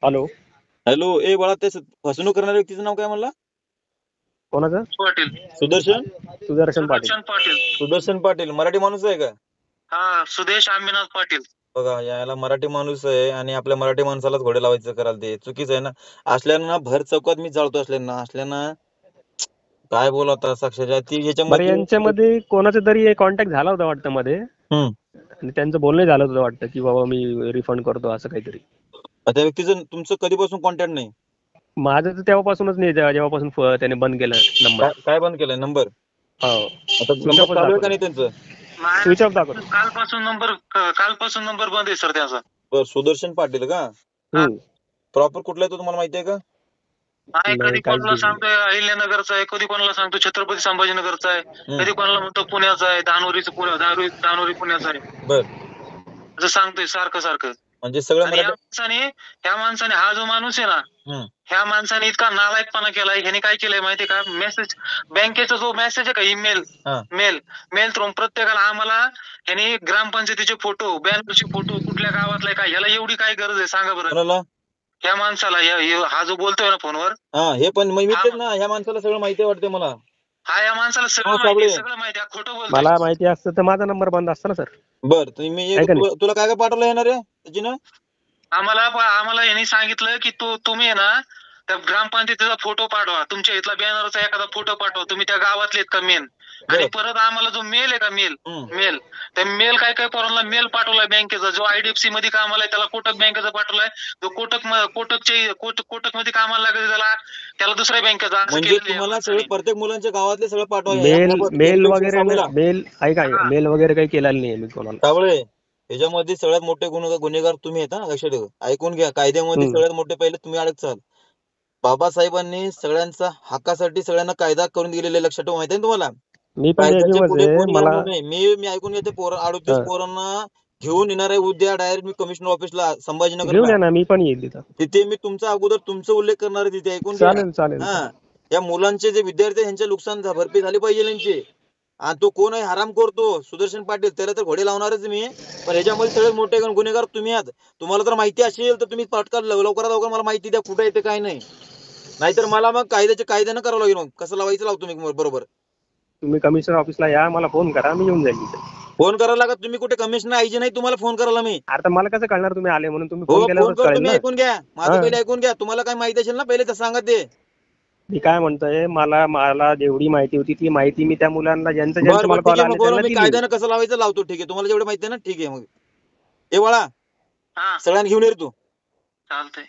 Hello. Hello. ए बाळा, ते फसवणूक करणाऱ्या व्यक्तीचं नाव काय म्हणला? कोणाचं? पाटील. सुदर्शन सुदर्शन पाटील. सुदर्शन पाटील. सुदर्शन पाटील मराठी माणूस आहे का? हा, सुदेश आंबेनाथ पाटील. बघा, याला मराठी माणूस आहे आणि आपल्या मराठी माणसालाच घोडे लावायचं कराल, ते चुकीचं आहे ना. असल्यानं भर चौकात मी चालतो, असल्यानं काय बोल आता साक्षरच्या ती बरं, याच्यामध्ये. यांच्यामध्ये कोणाचा तरी कॉन्टॅक्ट झाला होता वाटतं मध्ये, आणि त्यांचं बोलणं झालं होतं वाटतं की बाबा मी रिफंड करतो असं काहीतरी. त्या व्यक्तीचं तुमचं कधीपासून कॉन्टॅक्ट नाही? माझं तर तेव्हापासूनच नाही, जेव्हापासून त्याने बंद केलं नंबर. काय बंद केलाय नंबर? हो, आता नंबर चालू आहे का नाही त्यांचं? स्विच ऑफ दाखवतो. कालपासून नंबर बंद आहे सर त्याचा. बरं, सुदर्शन पाटील का? प्रॉपर कुठला आहे तो तुम्हाला माहिती आहे का? नाही, कधी कोणाला सांगतोय अहिल्यानगरचा आहे, कधी कोणाला सांगतो छत्रपती संभाजीनगरचा आहे, कधी कोणाला म्हणतो पुण्याचा आहे, धानोरी पुण्याचा आहे. बर, असं सांगतोय सारखं. म्हणजे सगळं आणि ह्या माणसाने हा जो माणूस आहे ना, ह्या माणसाने इतका नालायकपणा केलाय. ह्याने काय केलंय माहितीये का? मेसेज, बँकेचा जो मेसेज आहे का, मेल थ्रू प्रत्येकाला आम्हाला ह्याने ग्रामपंचायतीचे फोटो, बॅनरचे फोटो, कुठल्या गावातला काय, ह्याला एवढी काय गरज आहे सांगा बरं ह्या माणसाला? हा जो बोलतोय ना फोनवर, हे पण ना, ह्या माणसाला सगळं माहिती वाटते मला. या माणसाला सगळं माहिती आहे, खोटं बोलतोय. मला माहिती असतं तर माझा नंबर बंद असता ना सर. बर, तुला काय पाठवलं येणार आहे त्याची? आम्हाला यांनी सांगितलं की तुम्ही आहे ना, त्या ग्रामपंचायतीचा फोटो पाठवा, तुमच्या इथला बॅनरचा एखादा फोटो पाठवा, तुम्ही त्या गावातले का मेन. आणि परत आम्हाला जो मेल आहे का, मेल त्या मेल काय पोरांना मेल पाठवलाय बँकेचा, जो IDFC मध्ये कामाला आहे त्याला कोटक बँकेचा पाठवलाय, जो कोटक मध्ये कामाला लागेल त्याला दुसऱ्या बँकेचा. म्हणजे तुम्हाला सगळं प्रत्येक मुलांच्या गावातले सगळं पाठवा. मेल वगैरे काही केलेलं नाही मी कोणाला. त्यामुळे याच्यामध्ये सगळ्यात मोठे गुन्हेगार तुम्ही आहेत ना, लक्षात ठेवा. ऐकून घ्या, कायद्यामध्ये सगळ्यात मोठे पहिले तुम्ही अडकचाल. बाबासाहेबांनी सगळ्यांचा हक्कासाठी सगळ्यांना कायदा करून दिलेले, लक्षात ठेवा. माहिती आहे तुम्हाला? मी पण मी ऐकून घेते. 38 पोरांना घेऊन येणार आहे उद्या डायरेक्ट मी कमिशनर ऑफिसला संभाजीनगरला. मी पण येईल तिथे मी तुमचा अगोदर तुमचा उल्लेख करणार आहे तिथे. ऐकून घ्या. चालेल. या मुलांचे जे विद्यार्थी ह्यांच्या नुकसान भरपाई झाली पाहिजे यांची. आणि तो कोण आहे हराम करतो सुदर्शन पाटील, त्याला तर घोडे लावणारच मी. पण ह्याच्यामध्ये सगळ्यात मोठे गुन्हेगार तुम्ही आहात. तुम्हाला जर माहिती असेल तर तुम्ही पटकन लवकरात लवकर मला माहिती द्या, कुठे येते काय नाही. नाहीतर मला मग कायद्यानं करावं लागेल. मग कसं लावायचं लावतो मी बरोबर. तुम्ही कमिशनर ऑफिसला या, मला फोन करा, मी येऊन जाईल. फोन करायला लागत? तुम्ही कुठे कमिशनर आईजे नाही तुम्हाला फोन करायला मी? आता मला कसं कळणार तुम्ही आले म्हणून? तुम्ही फोन केल्यावर तुम्ही ऐकून घ्या माझं, पहिले ऐकून घ्या. तुम्हाला काय माहिती असेल ना पहिले तर सांगा. ते मी काय म्हणतोय, मला जेवढी माहिती होती ती माहिती मी त्या मुलांना ज्यांचं मला कॉल आले मी कायद्यानं कसं लावायचं लावतो. ठीक आहे, तुम्हाला जेवढं माहिती आहे ना. ठीक आहे, मग ए बाळा, सगळ्यांना घेऊन ये तू. चालतंय.